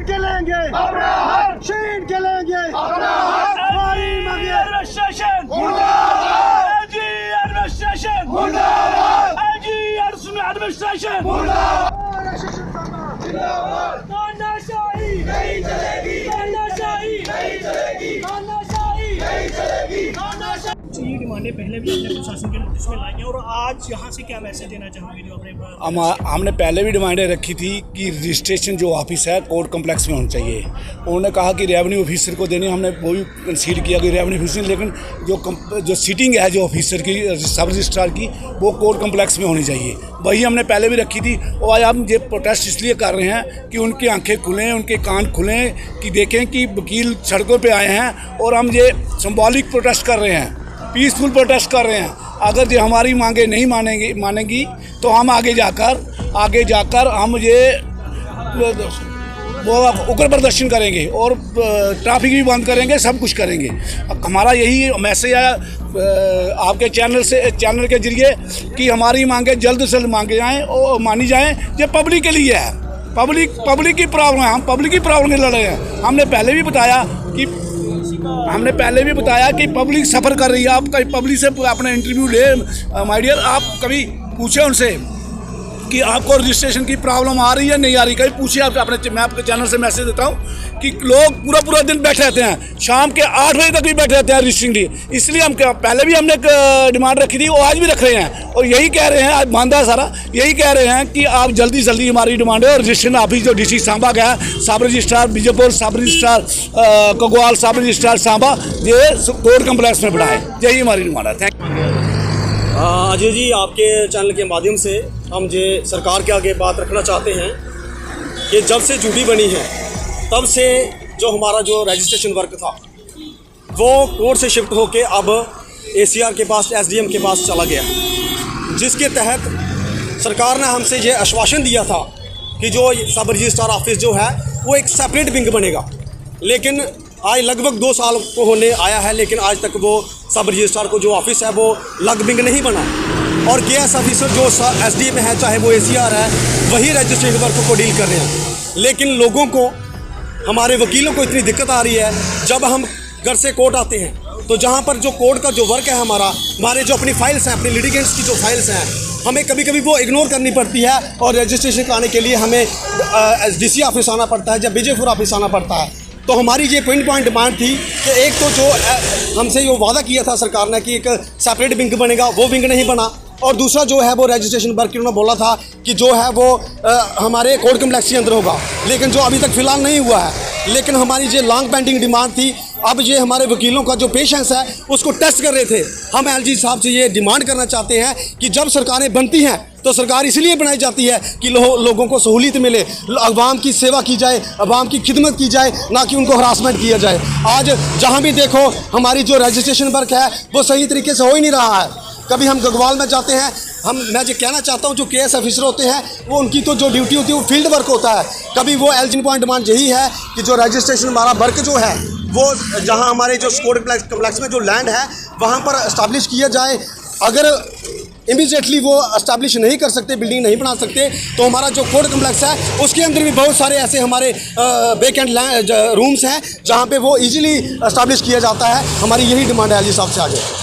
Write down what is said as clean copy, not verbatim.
छीन के लेंगे अपना हक, छीन के लेंगे अपना हक। हमारी मांगे एडमिनिस्ट्रेशन मुर्दाबाद, एजी एडमिनिस्ट्रेशन मुर्दाबाद, एजी एडमिनिस्ट्रेशन मुर्दाबाद। तानाशाही नहीं चलेगी, तानाशाही नहीं चलेगी, तानाशाही नहीं चलेगी, तानाशाही। ये डिमांडें पहले भी अपने प्रशासन के नोटिस में लाई हैं और आज यहाँ से क्या मैसेज देना चाहोगे जो अपने हमने पहले भी डिमांडें रखी थी कि रजिस्ट्रेशन जो ऑफिस है कोर्ट कम्प्लेक्स में होना चाहिए। उन्होंने कहा कि रेवेन्यू ऑफिसर को देने, हमने वो भी कंसीड किया कि रेवेन्यू ऑफिसर, लेकिन जो सीटिंग है जो ऑफिसर की सब रजिस्ट्रार की वो कोर्ट कम्प्लेक्स में होनी चाहिए। वही हमने पहले भी रखी थी और आज हम ये प्रोटेस्ट इसलिए कर रहे हैं कि उनकी आंखें खुलें, उनके कान खुलें कि देखें कि वकील सड़कों पे आए हैं और हम ये सिंबॉलिक प्रोटेस्ट कर रहे हैं, पीसफुल प्रोटेस्ट कर रहे हैं। अगर ये हमारी मांगे नहीं मानेंगी तो हम आगे जाकर हम ये वो उग्र प्रदर्शन करेंगे और ट्रैफिक भी बंद करेंगे, सब कुछ करेंगे। हमारा यही मैसेज है आपके चैनल के जरिए कि हमारी मांगे जल्द से जल्द मांगे जाएँ और मानी जाएँ। ये पब्लिक के लिए है, पब्लिक की प्रॉब्लम है, हम पब्लिक की प्रॉब्लम के लड़ रहे हैं। हमने पहले भी बताया कि पब्लिक सफ़र कर रही है। आप कभी पब्लिक से अपना इंटरव्यू ले माय डियर, आप कभी पूछे उनसे कि आपको रजिस्ट्रेशन की प्रॉब्लम आ रही है नहीं आ रही, कभी पूछिए। आप अपने, मैं आपके चैनल से मैसेज देता हूँ कि लोग पूरा दिन बैठे रहते हैं, शाम के 8 बजे तक भी बैठे रहते हैं रजिस्ट्रिंग लिए। इसलिए हम पहले भी हमने डिमांड रखी थी और आज भी रख रहे हैं और यही कह रहे हैं, आज बांधा सारा यही कह रहे हैं कि आप जल्दी से जल्दी हमारी डिमांड है और रजिस्ट्रेशन ऑफिस जो DC सांबा का है, सब रजिस्ट्रार बीजेपुर, सब रजिस्ट्रार कगवाल, सब रजिस्ट्रार सांबा, ये कोर्ट कम्प्लेक्स में बढ़ाए। यही हमारी डिमांड है। Thank you. अजय जी, आपके चैनल के माध्यम से हम ये सरकार के आगे बात रखना चाहते हैं कि जब से ड्यूटी बनी है तब से जो हमारा जो रजिस्ट्रेशन वर्क था वो कोर्ट से शिफ्ट होके अब ACR के पास, SDM के पास चला गया, जिसके तहत सरकार ने हमसे ये आश्वासन दिया था कि जो सब रजिस्ट्रार ऑफिस जो है वो एक सेपरेट विंग बनेगा। लेकिन आज लगभग 2 साल को होने आया है, लेकिन आज तक वो सब रजिस्ट्रार को जो ऑफिस है वो लग विंग नहीं बना और KS ऑफिसर जो SDM है, चाहे वो ACR है, वही रजिस्ट्रेशन वर्क को डील कर रहे हैं। लेकिन लोगों को, हमारे वकीलों को इतनी दिक्कत आ रही है, जब हम घर से कोर्ट आते हैं तो जहाँ पर जो कोर्ट का जो वर्क है हमारे जो अपनी फाइल्स हैं, अपने लिटिगेंट्स की जो फाइल्स हैं, हमें कभी कभी वो इग्नोर करनी पड़ती है और रजिस्ट्रेशन कराने के लिए हमें DC ऑफिस आना पड़ता है या बीजेपुर ऑफिस आना पड़ता है। तो हमारी ये पॉइंट डिमांड थी कि एक तो जो हमसे ये वादा किया था सरकार ने कि एक सेपरेट विंग बनेगा, वो विंग नहीं बना, और दूसरा जो है वो रजिस्ट्रेशन वर्क उन्होंने बोला था कि जो है वो हमारे कोर्ट कम्प्लेक्स के अंदर होगा, लेकिन जो अभी तक फ़िलहाल नहीं हुआ है। लेकिन हमारी ये लॉन्ग पेंडिंग डिमांड थी। अब ये हमारे वकीलों का जो पेशेंस है उसको टेस्ट कर रहे थे। हम LG साहब से ये डिमांड करना चाहते हैं कि जब सरकारें बनती हैं तो सरकार इसलिए बनाई जाती है कि लोगों को सहूलियत मिले, अवाम की सेवा की जाए, अवाम की खिदमत की जाए, ना कि उनको हरासमेंट किया जाए। आज जहाँ भी देखो हमारी जो रजिस्ट्रेशन वर्क है वो सही तरीके से हो ही नहीं रहा है। कभी हम गगवाल में जाते हैं, मैं ये कहना चाहता हूँ जो KS ऑफिसर होते हैं वो उनकी तो जो ड्यूटी होती है वो फील्ड वर्क होता है। कभी वो LG पॉइंट डिमांड यही है कि जो रजिस्ट्रेशन हमारा वर्क जो है वो जहाँ हमारे जो कोर्ट कम्प्लेक्स में जो लैंड है वहाँ पर इस्टेब्लिश किया जाए। अगर इमीडिएटली वो इस्टेब्लिश नहीं कर सकते, बिल्डिंग नहीं बना सकते, तो हमारा जो कोर्ट कम्प्लेक्स है उसके अंदर भी बहुत सारे ऐसे हमारे वेकेंट रूम्स हैं जहाँ पे वो इजीली इस्टेब्लिश किया जाता है। हमारी यही डिमांड है LG साहब से आगे।